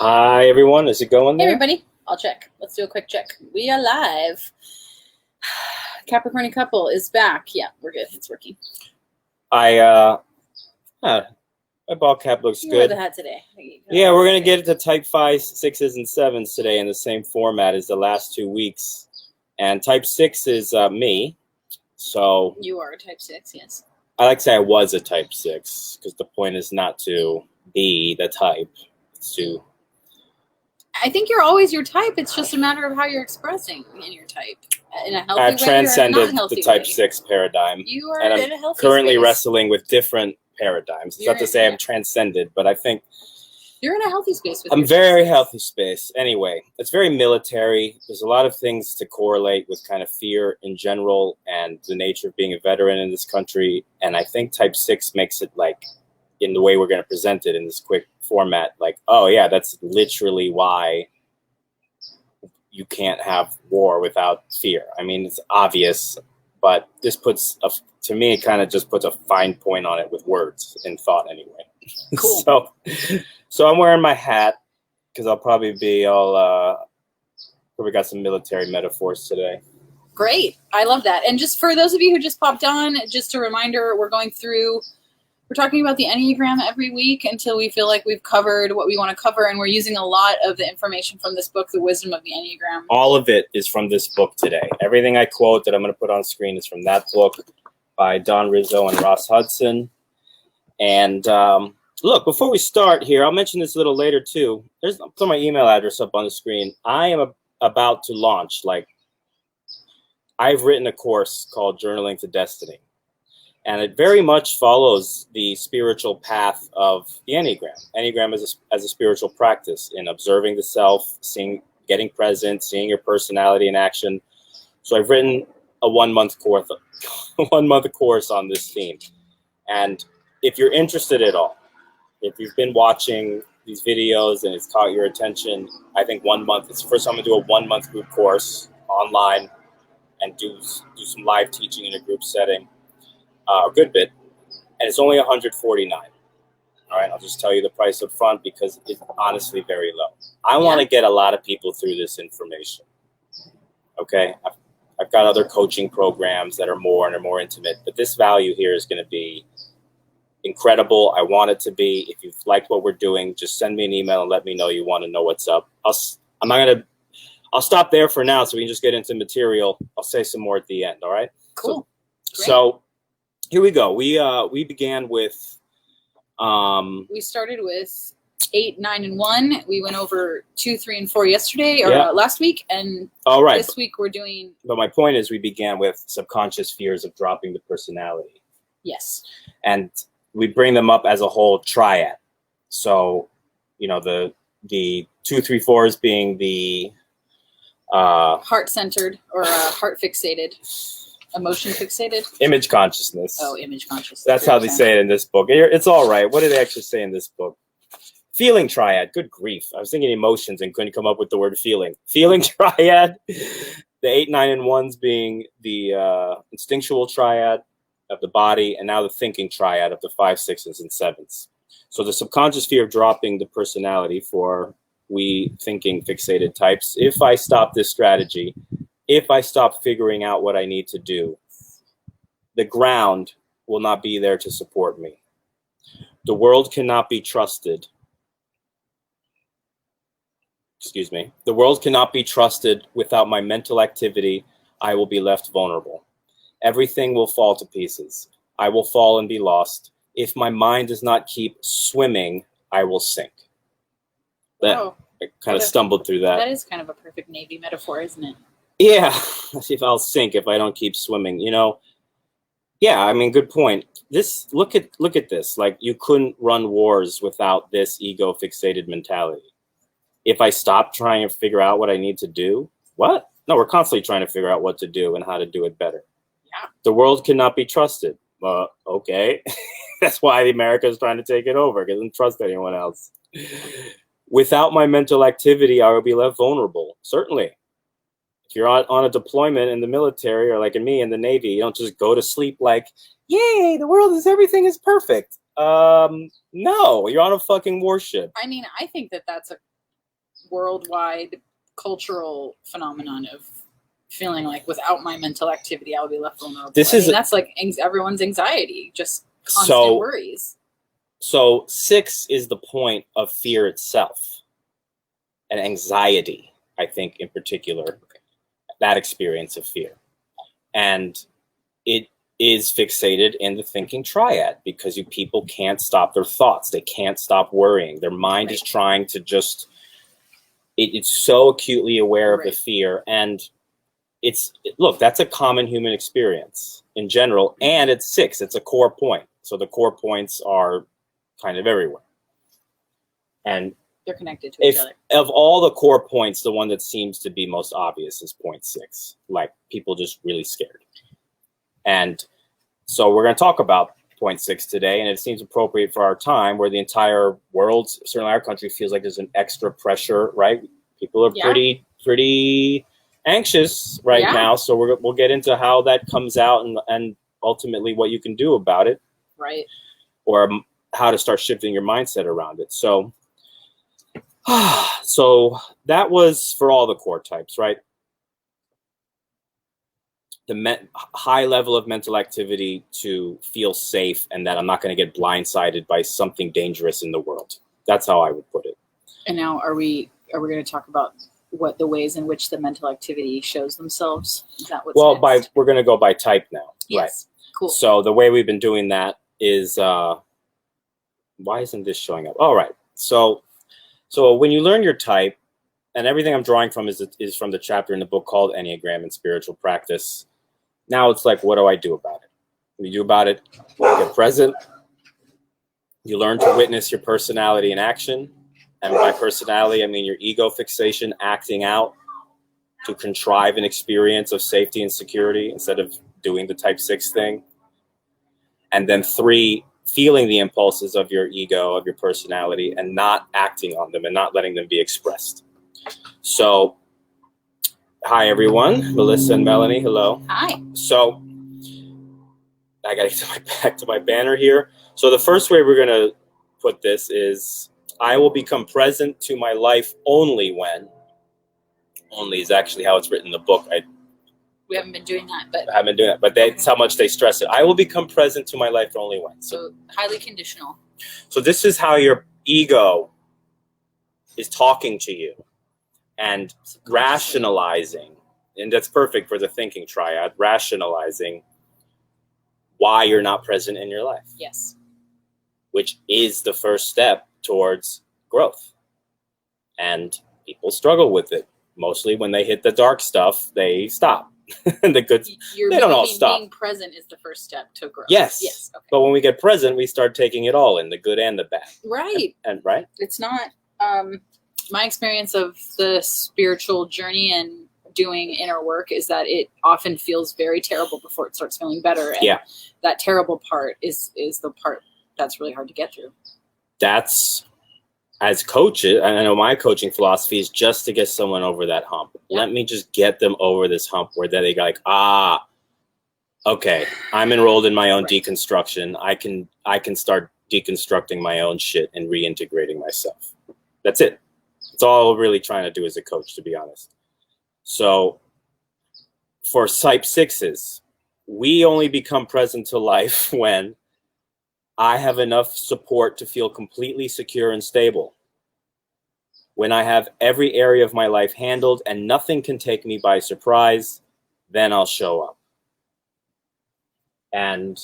Hi, everyone. Is it going Hey, there? everybody. I'll check. Let's do a quick check. We are live. Capricorny couple is back. Yeah, we're good. It's working. My ball cap looks You wear good. the hat today. Yeah, we're going to get it to type 5, 6s, and 7s today in the same format as the last 2 weeks. And type 6 is me. So You are a type 6, yes. I like to say I was a type 6 because the point is not to be the type. It's to... I think you're always your type. It's just a matter of how you're expressing in your type. In a healthy I've way or transcended not healthy the type way. 6 paradigm. You are and in I'm a healthy currently space. wrestling with different paradigms. It's not to say I'm transcended, but I think You're in a healthy space with I'm your very type 6. healthy space. Anyway, it's very military. There's a lot of things to correlate with kind of fear in general and the nature of being a veteran in this country. And I think type 6 makes it like, in the way we're going to present it in this quick format, like, oh yeah, that's literally why you can't have war without fear. I mean, it's obvious, but this puts, to me, it kind of just puts a fine point on it with words and thought anyway. Cool. So I'm wearing my hat because I'll probably be all, probably got some military metaphors today. Great. I love that. And just for those of you who just popped on, just a reminder, we're talking about the Enneagram every week until we feel like we've covered what we want to cover. And we're using a lot of the information from this book, The Wisdom of the Enneagram. All of it is from this book today. Everything I quote that I'm going to put on screen is from that book by Don Rizzo and Ross Hudson. And look, before we start here, I'll mention this a little later too. I'll put my email address up on the screen. I am about to launch, I've written a course called Journaling to Destiny. And it very much follows the spiritual path of the Enneagram. Enneagram as a spiritual practice in observing the self, getting present, seeing your personality in action. So I've written a 1-month course, on this theme. And if you're interested at all, if you've been watching these videos and it's caught your attention, I think 1 month, it's the first time I'm going to do a 1-month group course online and do some live teaching in a group setting. A good bit, and it's only $149. All right, I'll just tell you the price up front because it's honestly very low. I want to get a lot of people through this information. Okay, I've got other coaching programs that are more intimate, but this value here is going to be incredible. I want it to be. If you've liked what we're doing, just send me an email and let me know you want to know what's up. I'll stop there for now so we can just get into material. I'll say some more at the end. All right. Cool. So here we go. We began with. We started with 8, 9, and 1. We went over 2, 3, and 4 yesterday or last week, and this week we're doing. But my point is, we began with subconscious fears of dropping the personality. Yes. And we bring them up as a whole triad. So, the 2, 3, 4s being the heart-centered or heart fixated. Emotion fixated? Image consciousness. Oh, image consciousness. That's how they say it in this book. It's all right. What do they actually say in this book? Feeling triad. Good grief. I was thinking emotions and couldn't come up with the word feeling. Feeling triad. The 8, 9, and 1s being the instinctual triad of the body, and now the thinking triad of the 5, 6s, and 7s. So the subconscious fear of dropping the personality for we thinking fixated types. If I stop this strategy, if I stop figuring out what I need to do, the ground will not be there to support me. The world cannot be trusted. Excuse me. The world cannot be trusted without my mental activity. I will be left vulnerable. Everything will fall to pieces. I will fall and be lost. If my mind does not keep swimming, I will sink. I kind of stumbled through that. That is kind of a perfect Navy metaphor, isn't it? Yeah, if I'll sink if I don't keep swimming, Yeah, I mean, good point. Look at this. Like, you couldn't run wars without this ego fixated mentality. If I stop trying to figure out what I need to do, what? No, we're constantly trying to figure out what to do and how to do it better. Yeah. The world cannot be trusted. Okay. That's why America is trying to take it over. It doesn't trust anyone else. Without my mental activity, I will be left vulnerable. Certainly. If you're on a deployment in the military or like in me in the Navy, you don't just go to sleep like, yay, everything is perfect. No, you're on a fucking warship. I mean, I think that's worldwide cultural phenomenon of feeling like without my mental activity, I'll be left vulnerable. That's like everyone's anxiety, just constant worries. So 6 is the point of fear itself, and anxiety, I think, in particular, that experience of fear. And it is fixated in the thinking triad because people can't stop their thoughts. They can't stop worrying. Their mind is trying to just, it's so acutely aware of the fear. And look, that's a common human experience in general. And it's 6, it's a core point. So the core points are kind of everywhere. And they're connected to each other. Of all the core points, the one that seems to be most obvious is point 6. Like, people just really scared. And so we're going to talk about point 6 today, and it seems appropriate for our time where the entire world, certainly our country, feels like there's an extra pressure, right? People are pretty anxious right now. So we'll get into how that comes out and ultimately what you can do about it. Right. Or how to start shifting your mindset around it. So that was for all the core types, right? The high level of mental activity to feel safe and that I'm not going to get blindsided by something dangerous in the world. That's how I would put it. And now are we going to talk about what the ways in which the mental activity shows themselves? Is that what's next? We're going to go by type now. Yes. Right. Cool. So the way we've been doing that is, why isn't this showing up? All right. So when you learn your type, and everything I'm drawing from is from the chapter in the book called Enneagram and Spiritual Practice. Now it's like, what do I do about it? What you do about it, you get present. You learn to witness your personality in action. And by personality, I mean your ego fixation, acting out to contrive an experience of safety and security instead of doing the type 6 thing. And then 3, feeling the impulses of your ego, of your personality, and not acting on them and not letting them be expressed. So, hi everyone, Melissa and Melanie, hello. Hi. So, I gotta get back to my banner here. So the first way we're gonna put this is, I will become present to my life only when. Only is actually how it's written in the book. We haven't been doing that, but I haven't been doing that, but that's how much they stress it. I will become present to my life only when. So highly conditional. So this is how your ego is talking to you and rationalizing, and that's perfect for the thinking triad, rationalizing why you're not present in your life. Yes. Which is the first step towards growth. And people struggle with it. Mostly when they hit the dark stuff, they stop. The good, they don't all stop. Being present is the first step to growth. Yes. Yes. Okay. But when we get present, we start taking it all in, the good and the bad. Right. And right? It's not my experience of the spiritual journey and doing inner work is that it often feels very terrible before it starts feeling better. And that terrible part is the part that's really hard to get through. That's, as coaches, I know my coaching philosophy is just to get someone over that hump. Yeah. Let me just get them over this hump where they're like, okay, I'm enrolled in my own deconstruction. I can start deconstructing my own shit and reintegrating myself. That's it. That's all I'm really trying to do as a coach, to be honest. So for type 6s, we only become present to life when I have enough support to feel completely secure and stable. When I have every area of my life handled and nothing can take me by surprise, then I'll show up. And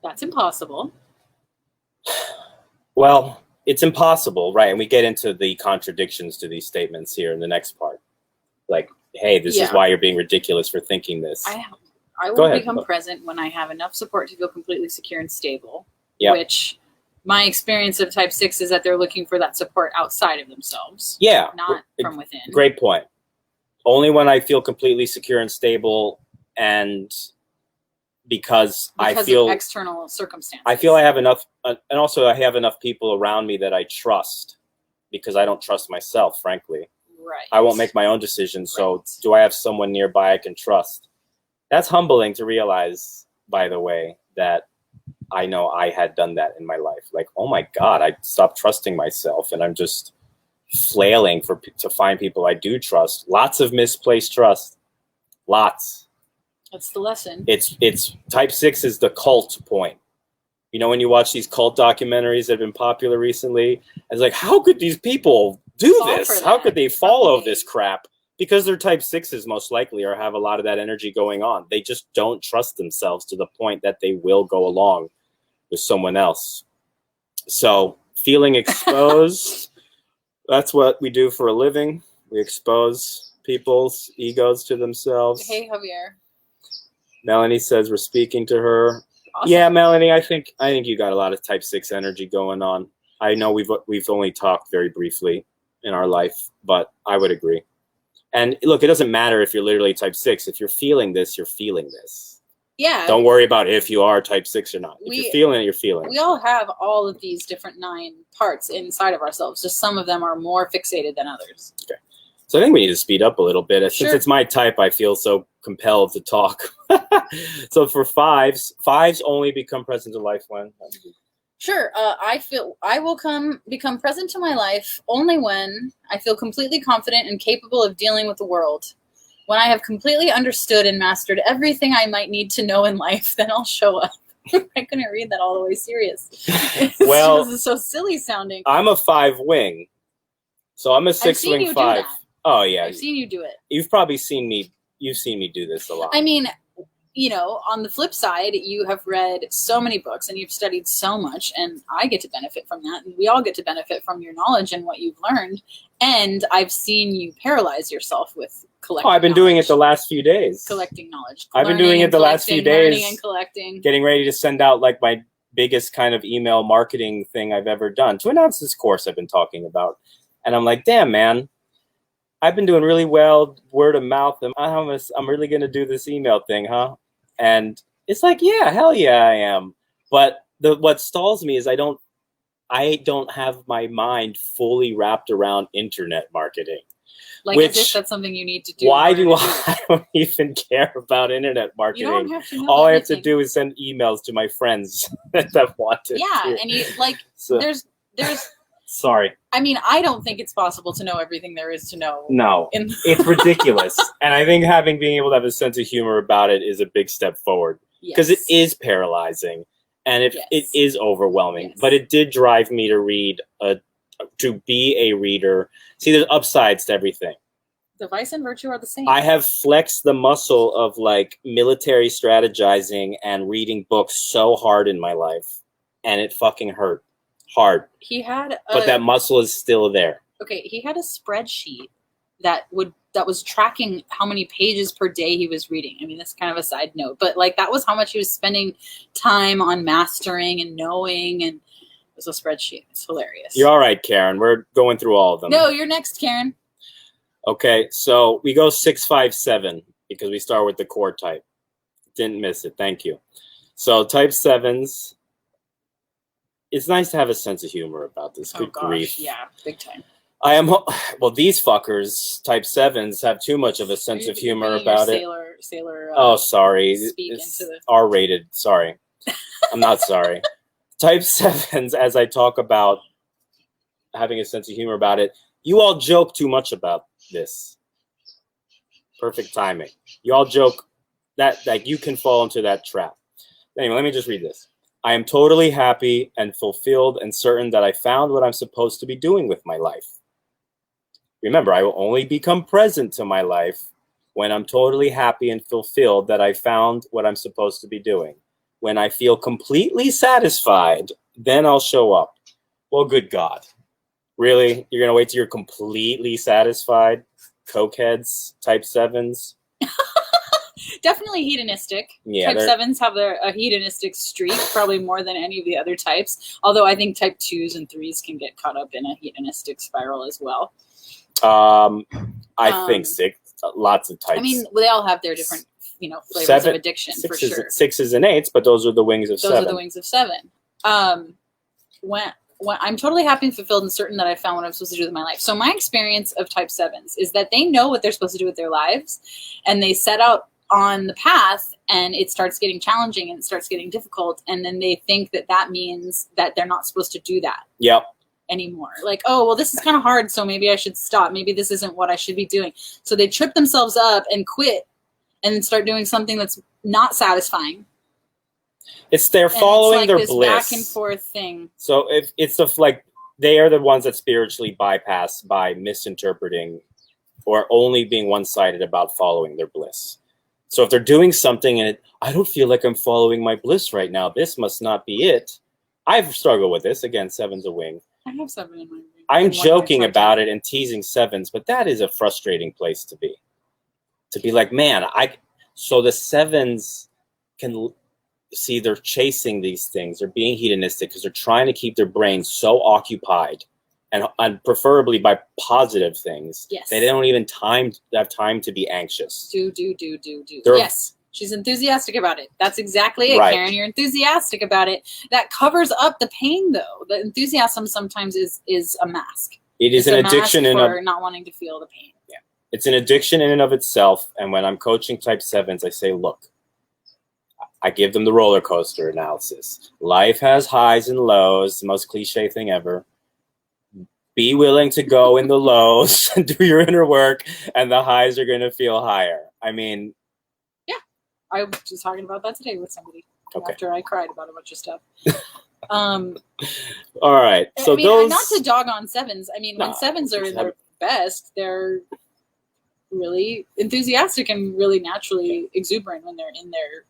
that's impossible. Well, it's impossible, right? And we get into the contradictions to these statements here in the next part. Like, hey, this is why you're being ridiculous for thinking this. I will become present when I have enough support to feel completely secure and stable. Yep. Which my experience of type 6 is that they're looking for that support outside of themselves. Yeah. Not from within. Great point. Only when I feel completely secure and stable, and because I feel of external circumstances. I feel I have enough, and also I have enough people around me that I trust, because I don't trust myself, frankly. Right. I won't make my own decisions. So do I have someone nearby I can trust? That's humbling to realize, by the way, that I know I had done that in my life. Like, oh my God, I stopped trusting myself and I'm just flailing to find people I do trust. Lots of misplaced trust. Lots. That's the lesson. It's type 6 is the cult point. You know, when you watch these cult documentaries that have been popular recently, it's like, how could these people do this? How could they follow this crap? Because they're type 6s most likely, or have a lot of that energy going on. They just don't trust themselves to the point that they will go along with someone else. So feeling exposed, that's what we do for a living. We expose people's egos to themselves. Hey, Javier. Melanie says we're speaking to her. Awesome. Yeah, Melanie, I think you got a lot of type 6 energy going on. I know we've only talked very briefly in our life, but I would agree. And look, it doesn't matter if you're literally type 6. If you're feeling this, you're feeling this. Yeah. Don't worry about if you are type 6 or not. If you're feeling it, you're feeling it. We all have all of these different 9 parts inside of ourselves. Just some of them are more fixated than others. Okay. So I think we need to speed up a little bit. Sure. Since it's my type, I feel so compelled to talk. So for 5s only become present in life when? Sure. I feel I will become present to my life only when I feel completely confident and capable of dealing with the world. When I have completely understood and mastered everything I might need to know in life, then I'll show up. I couldn't read that all the way serious. Well, this is so silly sounding. I'm a 5 wing. So I'm a 6 wing 5. Oh yeah. I've seen you do it. You've probably seen me. You've seen me do this a lot. I mean, you know, on the flip side, you have read so many books and you've studied so much, and I get to benefit from that. And we all get to benefit from your knowledge and what you've learned. And I've seen you paralyze yourself with collecting. Oh, I've been doing it the last few days. Collecting knowledge. I've been doing it the last few days. Learning and collecting. Getting ready to send out like my biggest kind of email marketing thing I've ever done to announce this course I've been talking about. And I'm like, damn, man. I've been doing really well, word of mouth. I'm really going to do this email thing, huh? And it's like, yeah, hell yeah, I am. But what stalls me is I don't have my mind fully wrapped around internet marketing. Like, as if that's something you need to do. Why do I don't even care about internet marketing? You don't have to know All everything. I have to do is send emails to my friends that want it. Yeah, and you like so, there's Sorry. I mean, I don't think it's possible to know everything there is to know. No, it's ridiculous. And I think being able to have a sense of humor about it is a big step forward. Because it is paralyzing and it is overwhelming. Yes. But it did drive me to to be a reader. See, there's upsides to everything. The vice and virtue are the same. I have flexed the muscle of like military strategizing and reading books so hard in my life. And it fucking hurt. Hard. But that muscle is still there. Okay, he had a spreadsheet that was tracking how many pages per day he was reading. I mean, that's kind of a side note, but like that was how much he was spending time on mastering and knowing, and it was a spreadsheet. It's hilarious. You're all right, Karen. We're going through all of them. No, you're next, Karen. Okay, so we go 6, 5, 7 because we start with the core type. Didn't miss it. Thank you. So type 7s. It's nice to have a sense of humor about this. Good grief. Yeah, big time. These fuckers, type 7s, have too much of a sense of humor about it. Sailor. Oh, sorry. It's R-rated. Sorry. I'm not sorry. Type 7s, as I talk about having a sense of humor about it, you all joke too much about this. Perfect timing. You all joke that you can fall into that trap. Anyway, let me just read this. I am totally happy and fulfilled and certain that I found what I'm supposed to be doing with my life. Remember, I will only become present to my life when I'm totally happy and fulfilled that I found what I'm supposed to be doing. When I feel completely satisfied, then I'll show up. Well, good God. Really? You're going to wait till you're completely satisfied? Cokeheads, type 7s? Definitely hedonistic. Yeah, type 7s have a hedonistic streak, probably more than any of the other types. Although I think type 2s and 3s can get caught up in a hedonistic spiral as well. I think lots of types. I mean, they all have their different, flavors of addiction for sure. 6s and 8s, but those are the wings of 7. Those are the wings of 7. When I'm totally happy and fulfilled and certain that I found what I'm supposed to do with my life. So my experience of type 7s is that they know what they're supposed to do with their lives, and they set out on the path, and it starts getting challenging and it starts getting difficult, and then they think that means that they're not supposed to do that. Yep. anymore. Like, oh, well, this is kind of hard, so maybe I should stop. Maybe this isn't what I should be doing. So they trip themselves up and quit and then start doing something that's not satisfying. They're following like their this bliss. Back and forth thing. So if it's like they are the ones that spiritually bypass by misinterpreting or only being one-sided about following their bliss. So if they're doing something and I don't feel like I'm following my bliss right now, this must not be it. I've struggled with this. Again, 7's a wing. I have 7 in my wing. I'm joking about it and teasing 7s, but that is a frustrating place to be. To be like, man, so the 7s can see they're chasing these things. They're being hedonistic because they're trying to keep their brain so occupied and preferably by positive things. Yes. They don't even have time to be anxious. Do. Yes. She's enthusiastic about it. That's exactly it, right. Karen. You're enthusiastic about it. That covers up the pain, though. The enthusiasm sometimes is a mask. It's an addiction for not wanting to feel the pain. Yeah. It's an addiction in and of itself. And when I'm coaching type 7s, I say, look, I give them the roller coaster analysis. Life has highs and lows, the most cliche thing ever. Be willing to go in the lows and do your inner work, and the highs are going to feel higher. I mean, I was just talking about that today with somebody after I cried about a bunch of stuff. All right. So I mean, not to dog on 7s. I mean, when 7s are their best, they're really enthusiastic and really naturally exuberant when they're in their.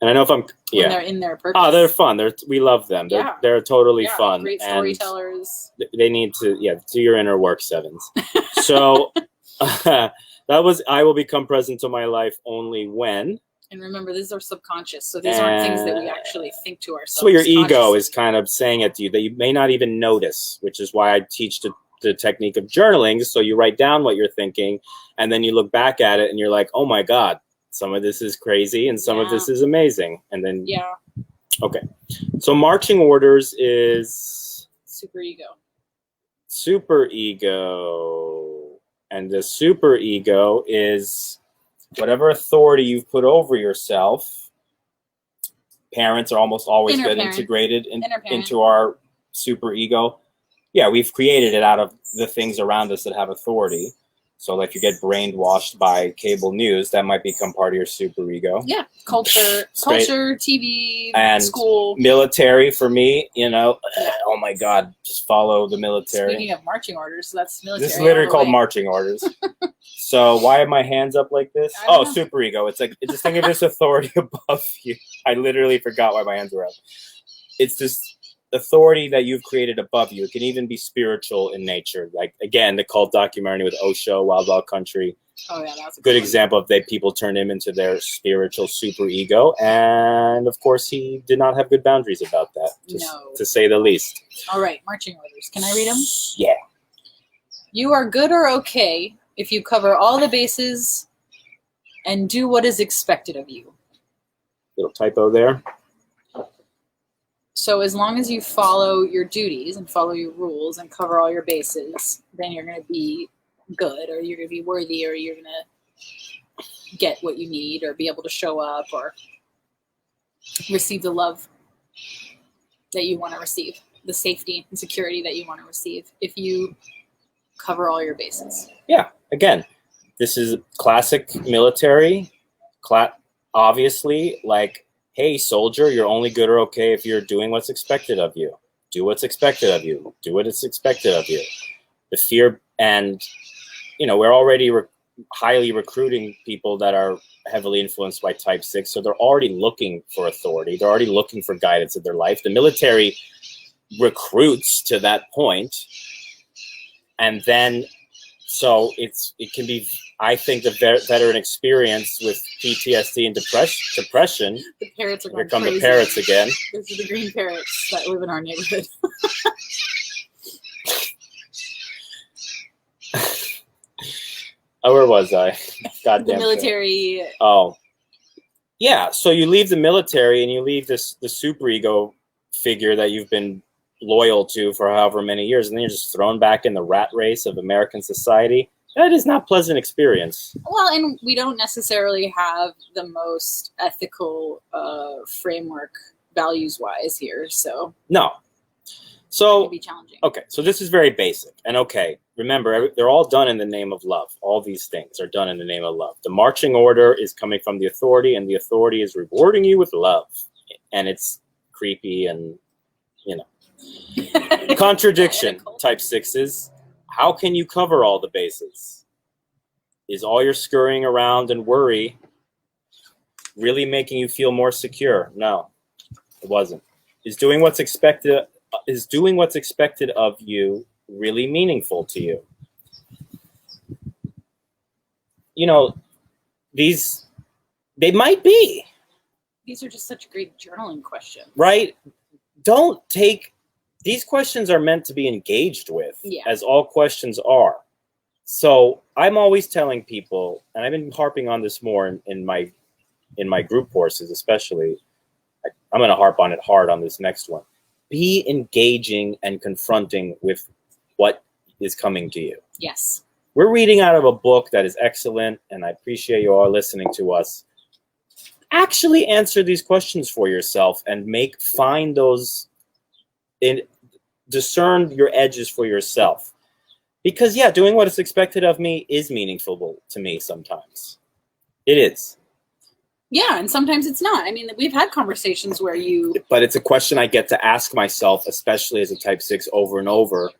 And I know when they're in their purpose. Oh, they're fun. We love them. They're totally fun. Great storytellers. And they need to do your inner work, 7s. So that was I will become present to my life only when. And remember, these are subconscious, so these aren't things that we actually think to ourselves. So your ego is kind of saying it to you that you may not even notice, which is why I teach the technique of journaling. So you write down what you're thinking, and then you look back at it, and you're like, oh my God, some of this is crazy, and some of this is amazing. And then, okay. So marching orders is... Superego. Superego. And the superego is... whatever authority you've put over yourself. Parents are almost always integrated into our super ego. Yeah, we've created it out of the things around us that have authority. So if you get brainwashed by cable news, that might become part of your super ego. Yeah, culture, TV, and school. Military for me, oh my God, just follow the military. Speaking of marching orders, that's military. This is literally called marching orders. So why are my hands up like this? Oh, superego. It's like, just think of this authority above you. I literally forgot why my hands were up. It's this authority that you've created above you. It can even be spiritual in nature. Like, again, the cult documentary with Osho, Wild Wild Country. Oh, yeah, that's a good example of people turned him into their spiritual superego. And, of course, he did not have good boundaries about that, to say the least. All right, marching orders. Can I read them? Yeah. You are good or okay if you cover all the bases and do what is expected of you. Little typo there. So as long as you follow your duties and follow your rules and cover all your bases, then you're going to be good, or you're going to be worthy, or you're going to get what you need, or be able to show up, or receive the love that you want to receive, the safety and security that you want to receive if you cover all your bases. Yeah. Again, this is classic military. Obviously, like, hey, soldier, you're only good or okay if you're doing what's expected of you. Do what's expected of you. Do what is expected of you. The fear, and, we're already highly recruiting people that are heavily influenced by type 6. So they're already looking for authority. They're already looking for guidance in their life. The military recruits to that point. And then, so it can be, I think, the veteran experience with PTSD and depression. The parrots are going Here come crazy. The parrots again. Those are the green parrots that live in our neighborhood. Oh, where was I? Goddamn. The military. Thing. Oh, yeah. So you leave the military and you leave the superego figure that you've been loyal to for however many years, and then you're just thrown back in the rat race of American society. That is not a pleasant experience. Well, and we don't necessarily have the most ethical framework values-wise here, so. No. So, can be challenging. okay, so this is very basic. And okay, remember, they're all done in the name of love. All these things are done in the name of love. The marching order is coming from the authority, and the authority is rewarding you with love. And it's creepy and, you know. Contradiction, type 6s. How can you cover all the bases? Is all your scurrying around and worry really making you feel more secure? No, it wasn't. Is doing what's expected of you really meaningful to you? You know, they might be. These are just such great journaling questions. Right? These questions are meant to be engaged with, as all questions are. So I'm always telling people, and I've been harping on this more in my group courses, especially. I'm going to harp on it hard on this next one. Be engaging and confronting with what is coming to you. Yes. We're reading out of a book that is excellent, and I appreciate you all listening to us. Actually answer these questions for yourself and find those, discern your edges for yourself. Because, doing what is expected of me is meaningful to me sometimes. It is. Yeah, and sometimes it's not. I mean, we've had conversations where But it's a question I get to ask myself, especially as a type 6, over and over,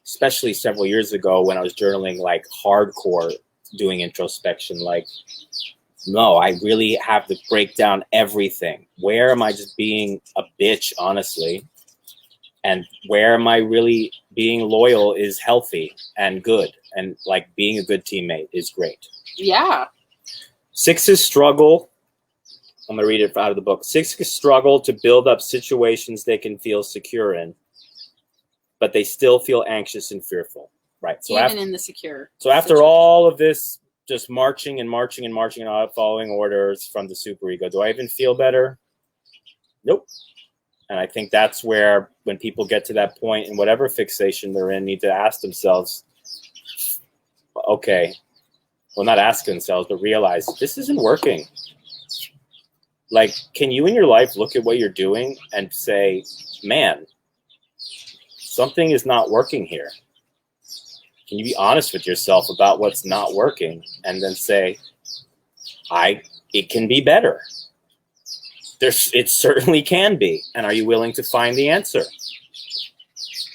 especially several years ago when I was journaling like hardcore, doing introspection. Like, no, I really have to break down everything. Where am I just being a bitch, honestly? And where am I really being loyal is healthy and good. And like being a good teammate is great. Yeah. 6s struggle. I'm going to read it out of the book. 6s struggle to build up situations they can feel secure in, but they still feel anxious and fearful. Right. So even in the secure. So after situation. all of this, just marching and out, following orders from the superego, do I even feel better? Nope. And I think that's where, when people get to that point in whatever fixation they're in, need to ask themselves, okay, well, not ask themselves, but realize this isn't working. Like, can you in your life look at what you're doing and say, man, something is not working here? Can you be honest with yourself about what's not working and then say, it can be better? It certainly can be. And are you willing to find the answer?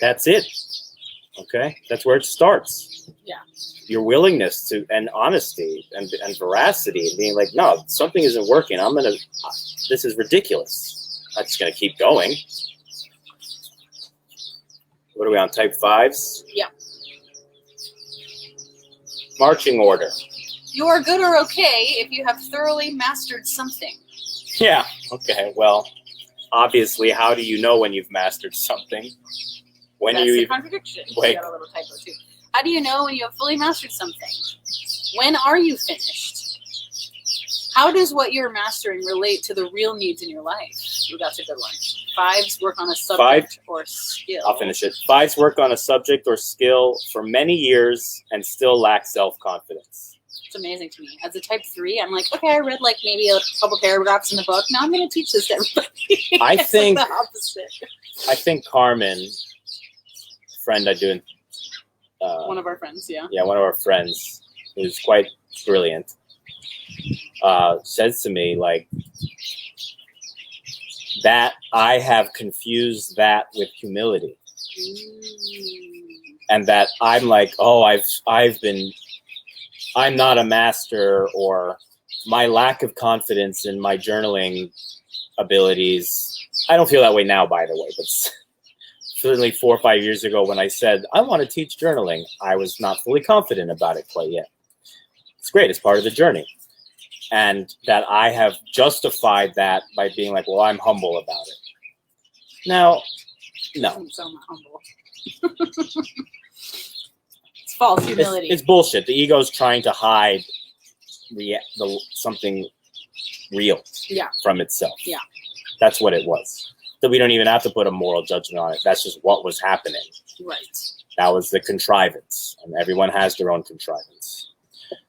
That's it. Okay? That's where it starts. Yeah. Your willingness to, and honesty and veracity, and being like, no, something isn't working. This is ridiculous. I'm just going to keep going. What are we on, type 5s? Yeah. Marching order. You are good or okay if you have thoroughly mastered something. Yeah. Okay. Well, obviously, how do you know when you've mastered something? When That's you the contradiction. Wait. You got a little typo too. How do you know when you have fully mastered something? When are you finished? How does what you're mastering relate to the real needs in your life? Ooh, that's a good one. 5s work on a subject or skill. I'll finish it. 5s work on a subject or skill for many years and still lack self-confidence. It's amazing to me. As a type 3, I'm like, okay, I read like maybe a couple paragraphs in the book. Now I'm going to teach this to everybody. I It's think like the opposite. I think Carmen, friend I do in One of our friends, yeah. Yeah, one of our friends, who's quite brilliant, says to me, like, that I have confused that with humility. And that I'm like, oh, I'm not a master, or my lack of confidence in my journaling abilities. I don't feel that way now, by the way, but certainly 4 or 5 years ago when I said, I want to teach journaling, I was not fully confident about it quite yet. It's great. It's part of the journey. And that I have justified that by being like, well, I'm humble about it. Now, no. I'm so not humble. It's false humility. It's bullshit. The ego's trying to hide something real from itself. Yeah. That's what it was. So we don't even have to put a moral judgment on it. That's just what was happening. Right. That was the contrivance. And everyone has their own contrivance.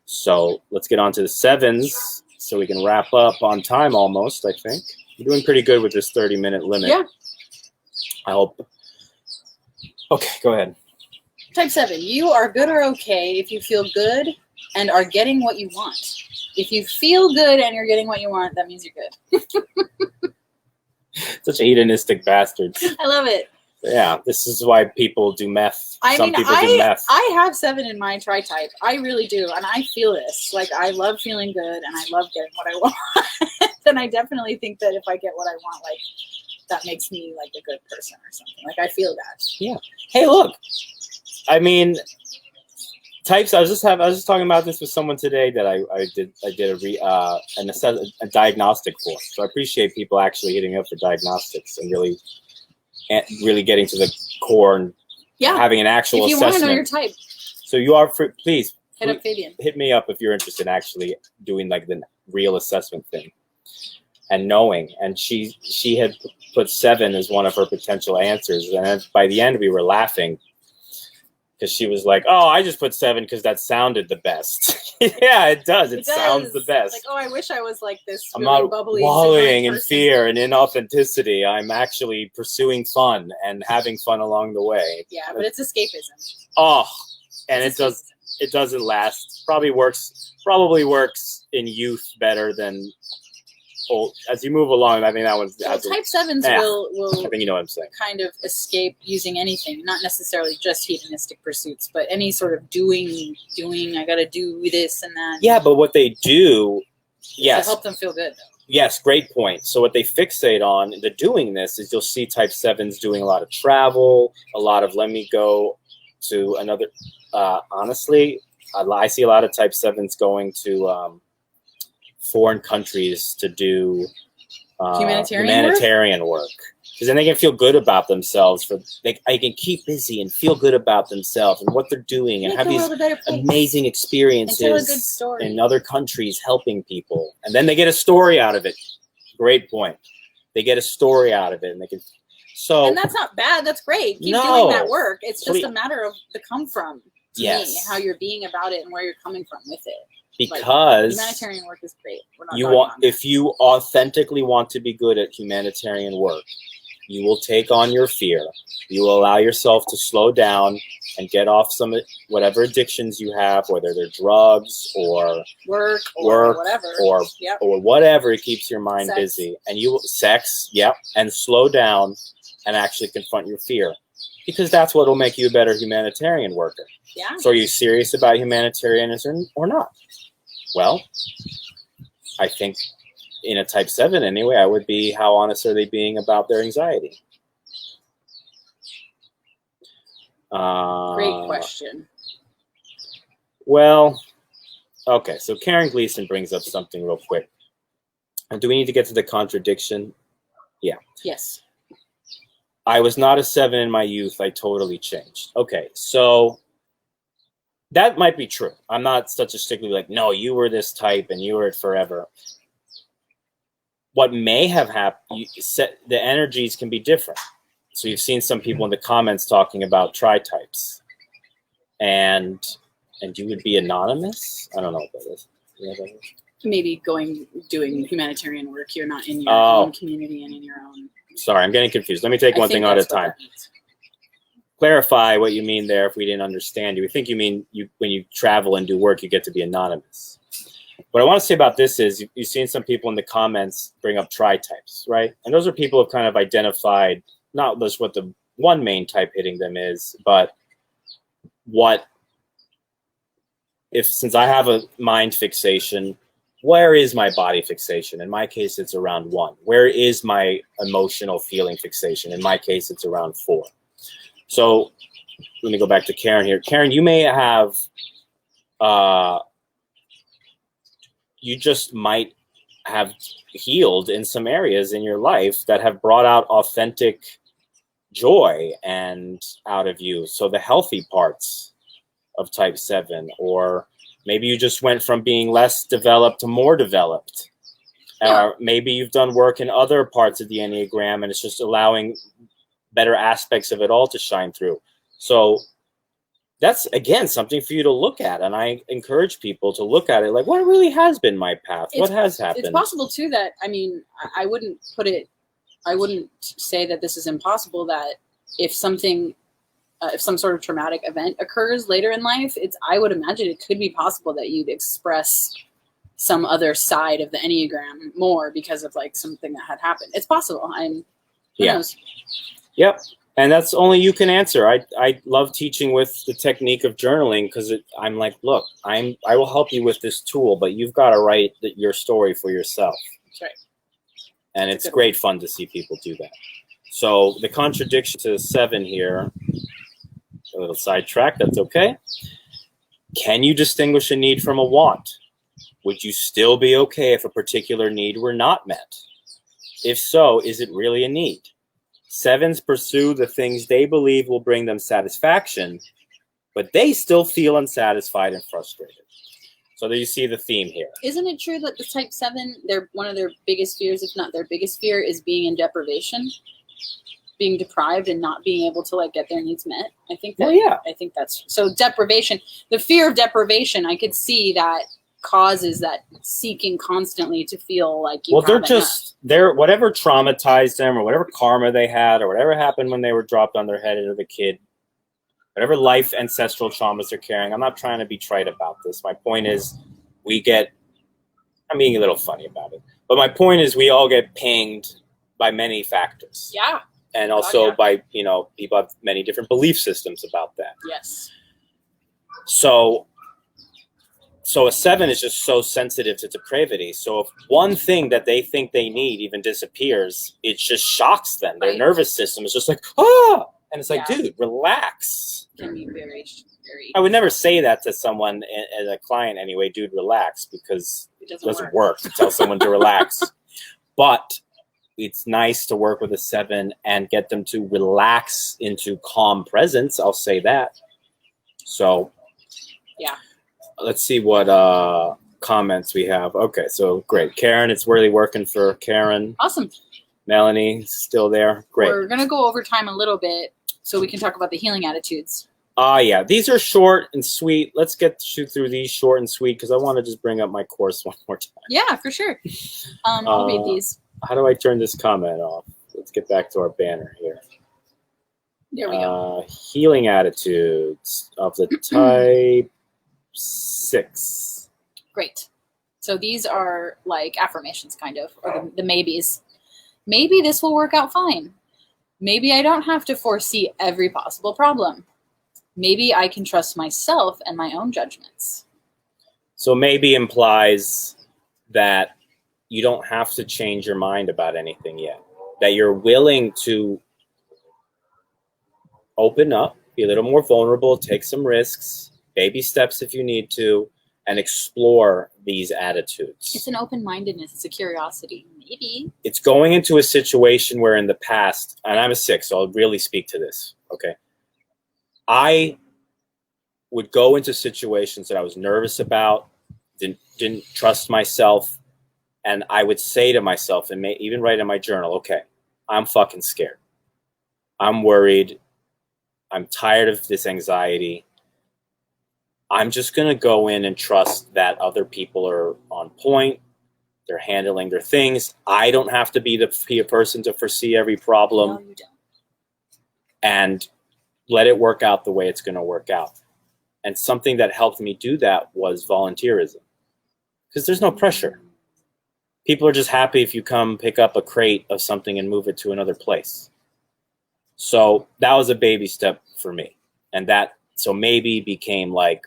So let's get on to the 7s so we can wrap up on time almost, I think. We're doing pretty good with this 30-minute limit. Yeah. I hope Okay, go ahead. Type 7, you are good or okay if you feel good and are getting what you want. If you feel good and you're getting what you want, that means you're good. Such hedonistic bastards. I love it. Yeah, this is why people do meth. Some people do meth. I have 7 in my tri-type. I really do, and I feel this. Like, I love feeling good, and I love getting what I want. And I definitely think that if I get what I want, like, that makes me, like, a good person or something. Like, I feel that. Yeah. Hey, look. I mean, types. I was just talking about this with someone today that I did a diagnostic for. So I appreciate people actually hitting me up for diagnostics and really getting to the core and having an actual assessment. If you want to know your type. So you are, please hit up Fabian. Hit me up if you're interested in actually doing like the real assessment thing and knowing. And she had put 7 as one of her potential answers, and by the end we were laughing because she was like, "Oh, I just put 7 because that sounded the best." Yeah, it does. It sounds the best. Like, oh, I wish I was like this. I'm really not bubbly, wallowing in fear and inauthenticity. I'm actually pursuing fun and having fun along the way. Yeah, but it's escapism. Oh, and it doesn't last. Probably works in youth better than old. As you move along, I think that one's. So type 7s will. I think you know what I'm saying. Kind of escape using anything, not necessarily just hedonistic pursuits, but any sort of doing. I got to do this and that. Yeah, but what they do, yes, to help them feel good. Though. Yes, great point. So what they fixate on the doing this is you'll see type 7s doing a lot of travel, a lot of let me go to another. Honestly, I see a lot of type 7s going to foreign countries to do humanitarian work. Because then they can feel good about themselves. They can keep busy and feel good about themselves and what they're doing and have these amazing experiences in other countries helping people. And then they get a story out of it. Great point. They get a story out of it, and they can. So and that's not bad. That's great. Keep doing that work. It's just a matter of the come from. To me, how you're being about it and where you're coming from with it. Because humanitarian work is great. If you authentically want to be good at humanitarian work, you will take on your fear. You will allow yourself to slow down and get off some whatever addictions you have, whether they're drugs or work or whatever, or whatever. It keeps your mind busy, and and slow down and actually confront your fear, because that's what will make you a better humanitarian worker. Yeah. So are you serious about humanitarianism or not? Well, I think in a type 7 anyway, I would be, how honest are they being about their anxiety? Great question. Well, okay, so Karen Gleason brings up something real quick. Do we need to get to the contradiction? Yeah. Yes. I was not a 7 in my youth. I totally changed. Okay, so that might be true. I'm not such a stickler like, no, you were this type and you were it forever. What may have happened, the energies can be different. So you've seen some people in the comments talking about tri-types. And you would be anonymous? I don't know what that is. You know what that is? Maybe doing humanitarian work. You're not in your own community and in your own... Sorry, I'm getting confused. Let me take one thing at a time. Clarify what you mean there if we didn't understand you. We think you mean when you travel and do work, you get to be anonymous. What I want to say about this is you've seen some people in the comments bring up tri-types, right? And those are people who have kind of identified not just what the one main type hitting them is, but since I have a mind fixation, where is my body fixation? In my case, it's around 1. Where is my emotional feeling fixation? In my case, it's around 4. So let me go back to Karen here. Karen, you may have, you just might have healed in some areas in your life that have brought out authentic joy and out of you. So the healthy parts of type 7, or maybe you just went from being less developed to more developed. Maybe you've done work in other parts of the Enneagram and it's just allowing better aspects of it all to shine through. So that's, again, something for you to look at. And I encourage people to look at it like, what really has been my path? What has happened? It's possible, too, that, I mean, I wouldn't say that this is impossible, that if something if some sort of traumatic event occurs later in life, I would imagine it could be possible that you'd express some other side of the Enneagram more because of like something that had happened. It's possible. Who knows? Yep. And that's only you can answer. I love teaching with the technique of journaling because I'm like, look, I will help you with this tool, but you've got to write your story for yourself. That's right. And it's great fun to see people do that. So the contradiction to 7 here, a little sidetrack, that's okay. Can you distinguish a need from a want? Would you still be okay if a particular need were not met? If so, is it really a need? 7s pursue the things they believe will bring them satisfaction, but they still feel unsatisfied and frustrated. So there you see the theme here. Isn't it true that the type 7, one of their biggest fears, if not their biggest fear, is being in deprivation? Being deprived and not being able to like get their needs met. I think that's so. Deprivation, the fear of deprivation, I could see that causes that seeking constantly to feel like they're whatever traumatized them or whatever karma they had or whatever happened when they were dropped on their head as a kid, whatever life ancestral traumas they're carrying. I'm not trying to be trite about this. My point is I'm being a little funny about it, but my point is we all get pinged by many factors. Yeah. And also by, people have many different belief systems about that. Yes. So a 7 is just so sensitive to depravity. So if one thing that they think they need even disappears, it just shocks them. Their nervous system is just like, ah! And it's like, dude, relax. Can be very, very... I would never say that to someone, as a client anyway, dude, relax, because it doesn't work to tell someone to relax. But it's nice to work with a 7 and get them to relax into calm presence. I'll say that. So, yeah. Let's see what comments we have. Okay, so great. Karen, it's really working for Karen. Awesome. Melanie, still there. Great. We're going to go over time a little bit so we can talk about the healing attitudes. Yeah. These are short and sweet. Let's shoot through these short and sweet because I want to just bring up my course one more time. Yeah, for sure. I'll read these. How do I turn this comment off? Let's get back to our banner here. There we go. Healing attitudes of the type 6. Great. So these are like affirmations, kind of, or the maybes. Maybe this will work out fine. Maybe I don't have to foresee every possible problem. Maybe I can trust myself and my own judgments. So maybe implies that you don't have to change your mind about anything yet. That you're willing to open up, be a little more vulnerable, take some risks, baby steps if you need to, and explore these attitudes. It's an open-mindedness. It's a curiosity. Maybe. It's going into a situation where in the past, and I'm a 6, so I'll really speak to this, okay? I would go into situations that I was nervous about, didn't trust myself, and I would say to myself, and even write in my journal, okay, I'm fucking scared. I'm worried. I'm tired of this anxiety. I'm just going to go in and trust that other people are on point. They're handling their things. I don't have to be the person to foresee every problem. No, you don't. And let it work out the way it's going to work out. And something that helped me do that was volunteerism. Because there's no pressure. People are just happy if you come pick up a crate of something and move it to another place. So that was a baby step for me. And so maybe became like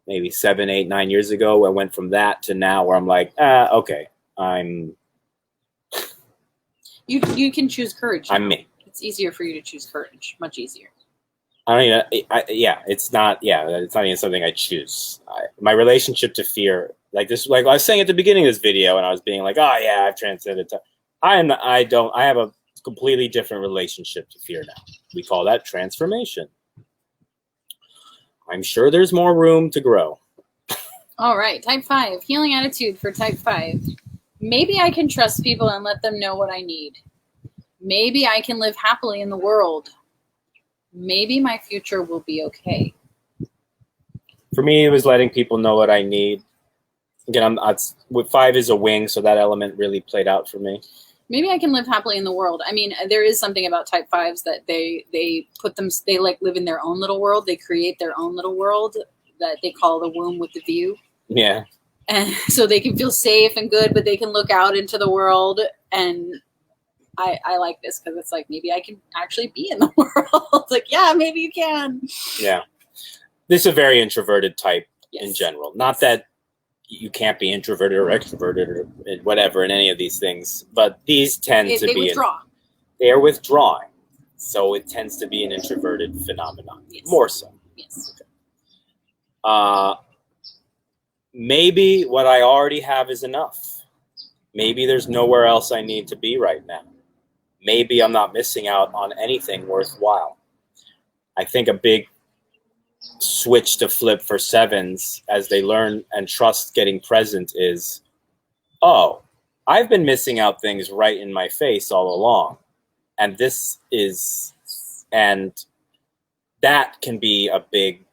maybe 7, 8, 9 years ago. I went from that to now where I'm like, okay, You can choose courage now. I'm me. It's easier for you to choose courage. Much easier. It's not even something I choose. My relationship to fear, like I was saying at the beginning of this video, and I was being like, oh yeah, I've transcended time. I have a completely different relationship to fear now. We call that transformation. I'm sure there's more room to grow. All right, type 5, healing attitude for type 5. Maybe I can trust people and let them know what I need. Maybe I can live happily in the world. Maybe my future will be okay. For me, it was letting people know what I need. Again, 5 is a wing, so that element really played out for me. Maybe I can live happily in the world. I mean, there is something about type 5s that they like live in their own little world. They create their own little world that they call the womb with the view. Yeah. And so they can feel safe and good, but they can look out into the world. And I like this because it's like, maybe I can actually be in the world. Like, yeah, maybe you can. Yeah. This is a very introverted type Yes. in general. Not that you can't be introverted or extroverted or whatever in any of these things, but these tend to They be withdraw. They are withdrawing. So it tends to be an introverted phenomenon. Yes. More so. Yes. Maybe what I already have is enough. Maybe there's nowhere else I need to be right now. Maybe I'm not missing out on anything worthwhile. I think a big switch to flip for 7s as they learn and trust getting present is, oh, I've been missing out things right in my face all along. And that can be a big,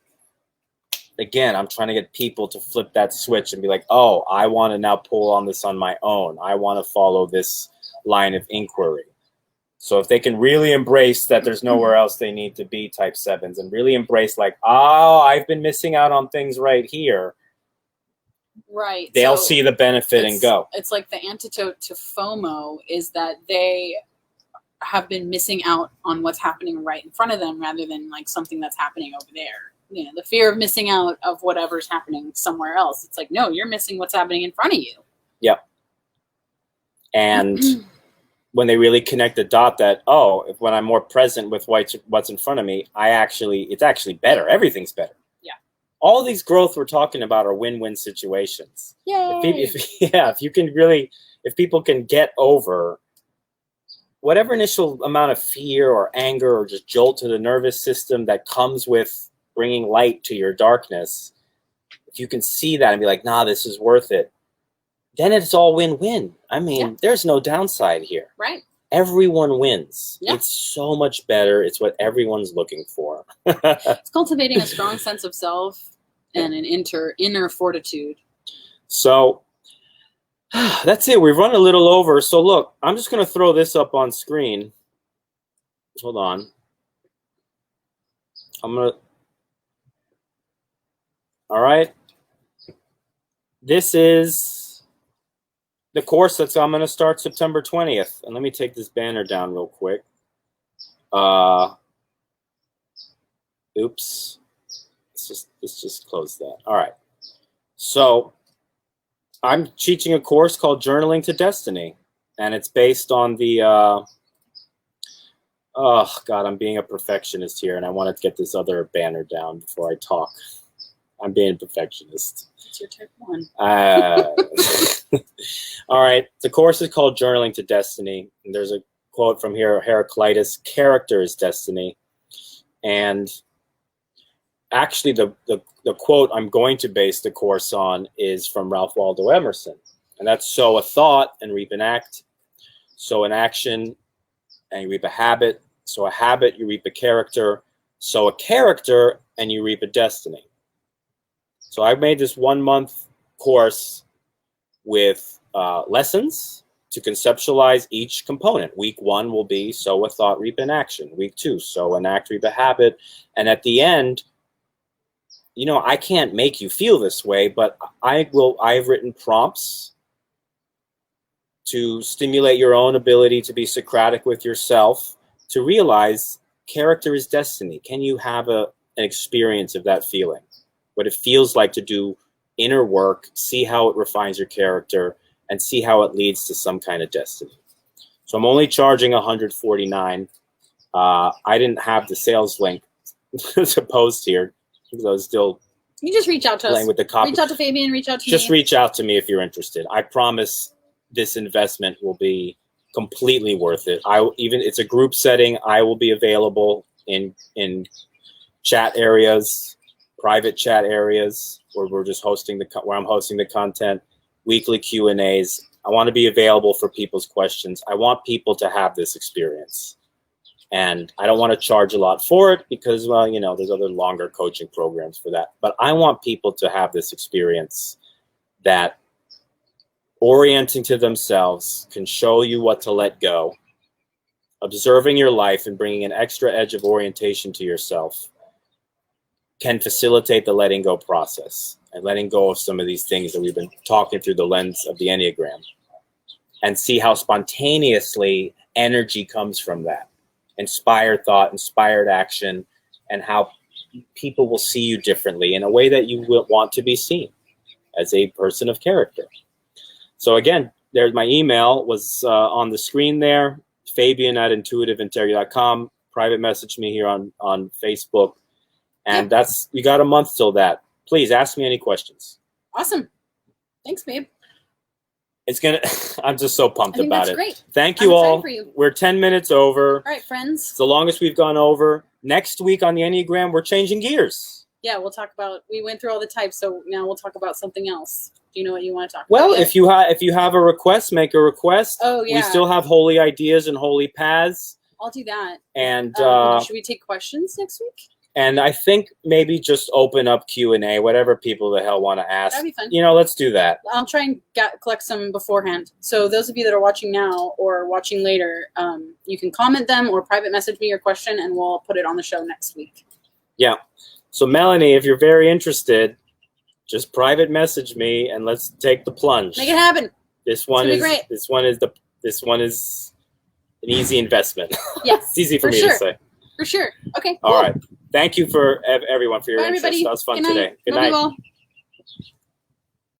again, I'm trying to get people to flip that switch and be like, oh, I want to now pull on this on my own. I want to follow this line of inquiry. So if they can really embrace that there's nowhere else they need to be, type 7s, and really embrace like, oh, I've been missing out on things right here. Right. They'll see the benefit and go. It's like the antidote to FOMO is that they have been missing out on what's happening right in front of them rather than like something that's happening over there. You know, the fear of missing out of whatever's happening somewhere else. It's like, no, you're missing what's happening in front of you. Yep. And when they really connect the dot that, oh, when I'm more present with what's in front of me, it's actually better. Everything's better. Yeah. All these growth we're talking about are win-win situations. Yay. If people can get over whatever initial amount of fear or anger or just jolt to the nervous system that comes with bringing light to your darkness, if you can see that and be like, nah, this is worth it, then it's all win-win. I mean, There's no downside here. Right. Everyone wins. Yeah. It's so much better. It's what everyone's looking for. It's cultivating a strong sense of self and an inner fortitude. So that's it. We've run a little over. So look, I'm just going to throw this up on screen. Hold on. All right. This is the course I'm going to start September 20th. And let me take this banner down real quick. Oops. Let's just close that. All right. So I'm teaching a course called Journaling to Destiny. And it's based on the, oh God, I'm being a perfectionist here. And I want to get this other banner down before I talk. I'm being a perfectionist. It's your type 1. All right. The course is called Journaling to Destiny. And there's a quote from here, Heraclitus, character is destiny. And actually the quote I'm going to base the course on is from Ralph Waldo Emerson. And that's sow a thought and reap an act. Sow an action and you reap a habit. Sow a habit, you reap a character. Sow a character and you reap a destiny. So I made this 1-month course with lessons to conceptualize each component. Week 1 will be sow a thought, reap an action. Week 2, sow an act, reap a habit. And at the end, you know, I can't make you feel this way, but I've written prompts to stimulate your own ability to be Socratic with yourself, to realize character is destiny. Can you have an experience of that feeling? What it feels like to do inner work, see how it refines your character, and see how it leads to some kind of destiny. So I'm only charging $149. I didn't have the sales link to post here because I was still You just reach out to us. with the copy. Reach out to Fabian, reach out to Just me. reach out to me if you're interested. I promise this investment will be completely worth it. It's a group setting. I will be available in chat areas, private chat areas where we're just where I'm hosting the content, weekly Q&As. I want to be available for people's questions. I want people to have this experience. And I don't want to charge a lot for it because, well, you know, there's other longer coaching programs for that. But I want people to have this experience that orienting to themselves can show you what to let go. Observing your life and bringing an extra edge of orientation to yourself can facilitate the letting go process and letting go of some of these things that we've been talking through the lens of the Enneagram, and see how spontaneously energy comes from that. Inspired thought, inspired action, and how people will see you differently in a way that you will want to be seen as a person of character. So again, there's my email was on the screen there, Fabian@intuitiveintegrity.com. Private message me here on Facebook. And that's, you got a month till that. Please ask me any questions. Awesome. Thanks, babe. It's gonna. I'm just so pumped about it. Great. Thank you all. For you. We're 10 minutes over. All right, friends. It's the longest we've gone over. Next week on the Enneagram, we're changing gears. Yeah, we'll talk about. We went through all the types, so now we'll talk about something else. Do you know what you want to talk about? Well, if you have a request, make a request. Oh yeah. We still have holy ideas and holy paths. I'll do that. And should we take questions next week? And I think maybe just open up Q&A, whatever people the hell want to ask. That'd be fun. You know, let's do that. I'll try and collect some beforehand. So those of you that are watching now or watching later, you can comment them or private message me your question, and we'll put it on the show next week. Yeah. So Melanie, if you're very interested, just private message me and let's take the plunge. Make it happen. This one is great. This one is an easy investment. Yes. It's easy for me to say. For sure. Okay. All right. Thank you for everyone for your Bye, interest. everybody. That was fun Good night. today. Good Love night. you all.